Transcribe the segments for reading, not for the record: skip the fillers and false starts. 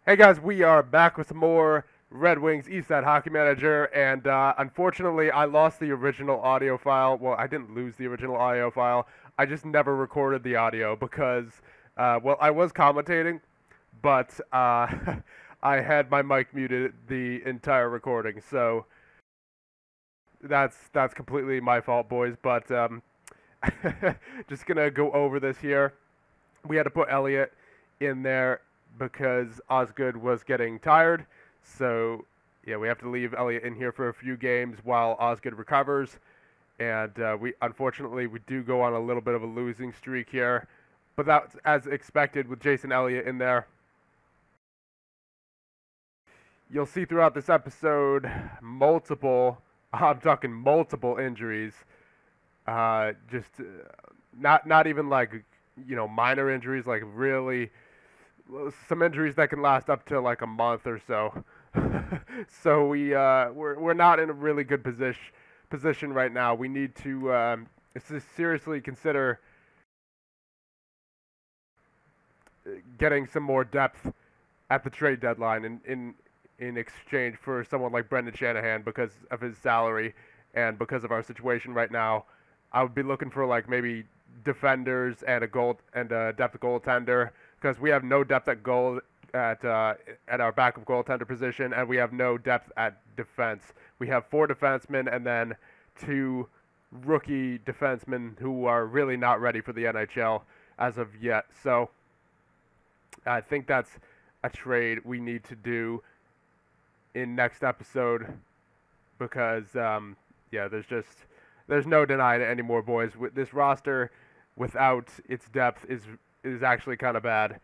Hey guys, we are back with some more Red Wings Eastside Hockey Manager, and unfortunately, I lost the original audio file. Well, I didn't lose the original audio file. I just never recorded the audio because, well, I was commentating, but I had my mic muted the entire recording, so that's completely my fault, boys. But just gonna go over this here. We had to put Elliot in there because Osgood was getting tired. So, yeah, we have to leave Elliot in here for a few games while Osgood recovers. And we unfortunately we do go on a little bit of a losing streak here, but that's as expected with Jason Elliott in there. You'll see throughout this episode multiple, I'm talking multiple injuries. Just not even like minor injuries, like really some injuries that can last up to like a month or so. So we're not in a really good position right now. We need to seriously consider getting some more depth at the trade deadline in exchange for someone like Brendan Shanahan because of his salary and because of our situation right now. I would be looking for like maybe defenders and a depth goaltender because we have no depth at goal at our backup goaltender position, and we have no depth at defense. We have 4 defensemen and then 2 rookie defensemen who are really not ready for the NHL as of yet. So I think that's a trade we need to do in next episode because yeah, there's no denying it anymore, boys. With this roster, without its depth, is actually kind of bad.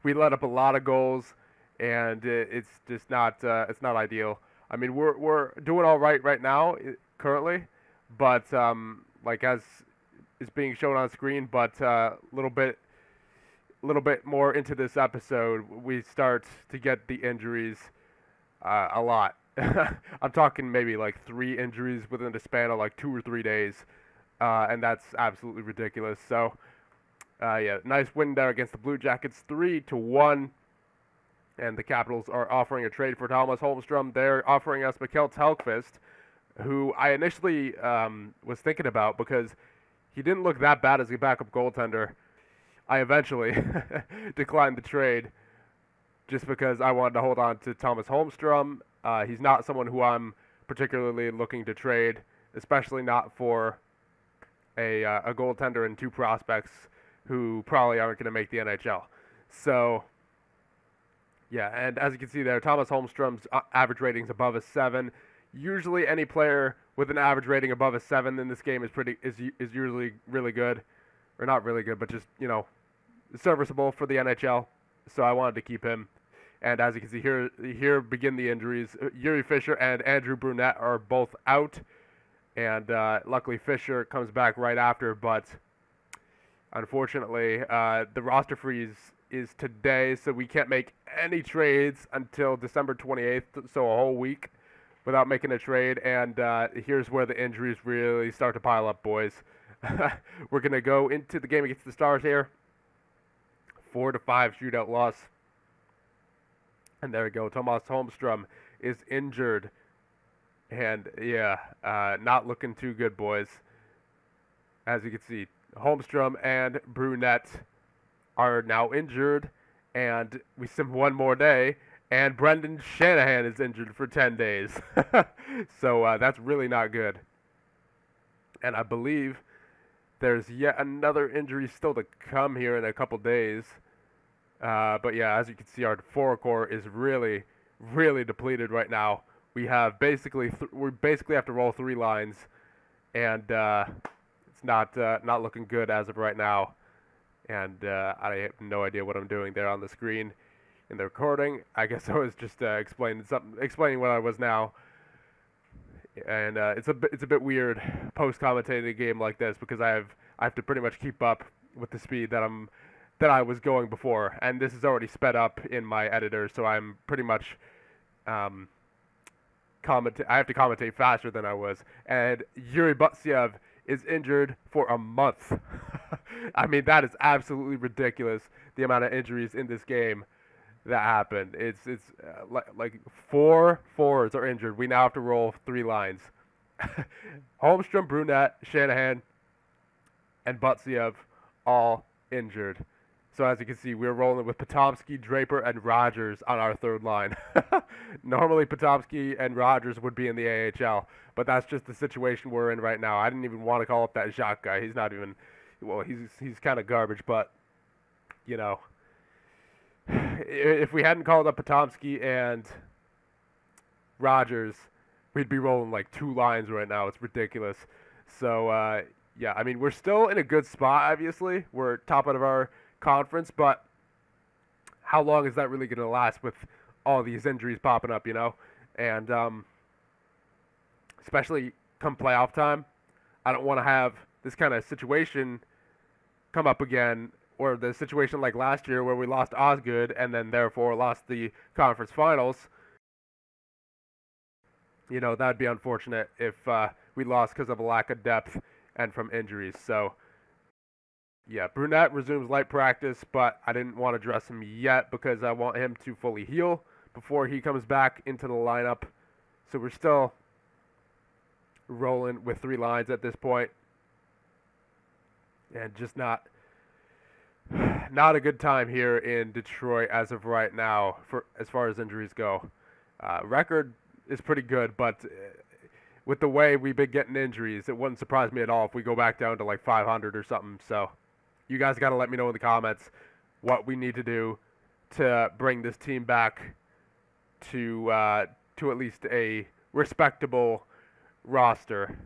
We let up a lot of goals, and it's just not it's not ideal. I mean, we're doing all right now currently, but like as is being shown on screen, but little bit more into this episode, we start to get the injuries a lot. I'm talking maybe like 3 injuries within the span of like 2 or 3 days, and that's absolutely ridiculous. So, yeah, nice win there against the Blue Jackets, 3-1. And the Capitals are offering a trade for Thomas Holmstrom. They're offering us Mikhail Telkvist, who I initially was thinking about because he didn't look that bad as a backup goaltender. I eventually declined the trade just because I wanted to hold on to Thomas Holmstrom. He's not someone who I'm particularly looking to trade, especially not for a goaltender and 2 prospects who probably aren't going to make the NHL. So, yeah, and as you can see there, Thomas Holmstrom's average rating is above a 7. Usually, any player with an average rating above a 7 in this game is usually really good, or not really good, but just serviceable for the NHL. So I wanted to keep him. And as you can see here begin the injuries. Yuri Fisher and Andrew Brunette are both out, and luckily Fisher comes back right after. But unfortunately, the roster freeze is today, so we can't make any trades until December 28th, so a whole week without making a trade. And here's where the injuries really start to pile up, boys. We're gonna go into the game against the Stars here. 4-5 shootout loss. And there we go. Thomas Holmstrom is injured. And, yeah, not looking too good, boys. As you can see, Holmstrom and Brunette are now injured. And we sim one more day. And Brendan Shanahan is injured for 10 days. So that's really not good. And I believe there's yet another injury still to come here in a couple days. But yeah, as you can see, our forward core is really, really depleted right now. We have we basically have to roll 3 lines, and it's not looking good as of right now. And I have no idea what I'm doing there on the screen in the recording. I guess I was just explaining what I was now. And it's a bit weird post commentating a game like this because I have to pretty much keep up with the speed that I was going before, and this is already sped up in my editor, so I'm pretty much I have to commentate faster than I was. And Yuri Butsiev is injured for a month. I mean, that is absolutely ridiculous, the amount of injuries in this game. that happened. It's like 4 forwards are injured. We now have to roll 3 lines. Holmstrom, Brunette, Shanahan, and Butsiev all injured. So as you can see, we're rolling with Potomski, Draper, and Rogers on our 3rd line. Normally, Potomski and Rogers would be in the AHL, but that's just the situation we're in right now. I didn't even want to call up that Jacques guy. He's not even, well, he's kind of garbage, but, you know, if we hadn't called up Potomski and Rogers, we'd be rolling like 2 lines right now. It's ridiculous. So, yeah, I mean, we're still in a good spot, obviously. We're top out of our conference, but how long is that really going to last with all these injuries popping up, you know? And especially come playoff time, I don't want to have this kind of situation come up again, or the situation like last year where we lost Osgood and then therefore lost the conference finals. You know, that'd be unfortunate if we lost because of a lack of depth and from injuries. So, yeah, Brunette resumes light practice, but I didn't want to dress him yet because I want him to fully heal before he comes back into the lineup. So we're still rolling with 3 lines at this point. And just not a good time here in Detroit as of right now for as far as injuries go. Record is pretty good, but with the way we've been getting injuries, it wouldn't surprise me at all if we go back down to like 500 or something. So you guys got to let me know in the comments what we need to do to bring this team back to at least a respectable roster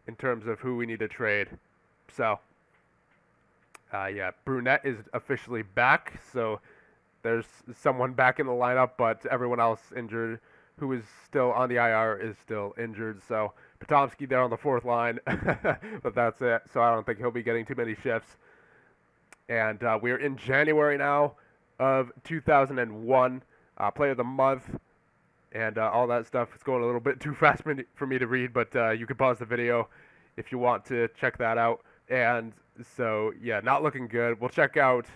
in terms of who we need to trade. So, yeah, Brunette is officially back. So there's someone back in the lineup, but everyone else injured who is still on the IR is still injured. So Potomski there on the 4th line, but that's it. So I don't think he'll be getting too many shifts. And we're in January now of 2001, Player of the Month, and all that stuff. It's going a little bit too fast for me to read, but you can pause the video if you want to check that out. And so, yeah, not looking good. We'll check out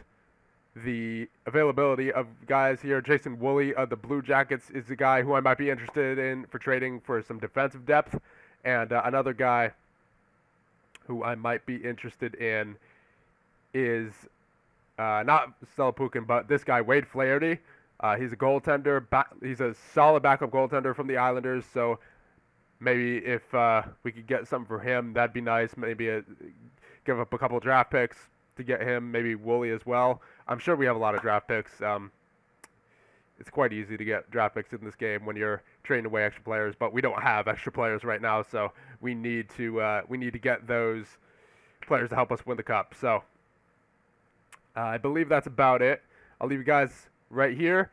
the availability of guys here. Jason Woolley of the Blue Jackets is the guy who I might be interested in for trading for some defensive depth. And another guy who I might be interested in is not Stelapukin, but this guy, Wade Flaherty. He's a goaltender. He's a solid backup goaltender from the Islanders. So maybe if we could get something for him, that'd be nice. Maybe give up a couple draft picks to get him. Maybe Woolley as well. I'm sure we have a lot of draft picks. It's quite easy to get draft picks in this game when you're trading away extra players, but we don't have extra players right now, so we need to get those players to help us win the cup. So I believe that's about it. I'll leave you guys right here,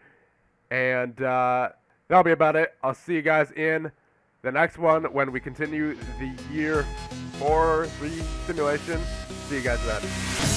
and that'll be about it. I'll see you guys in the next one when we continue the year 4-3 simulation. See you guys then.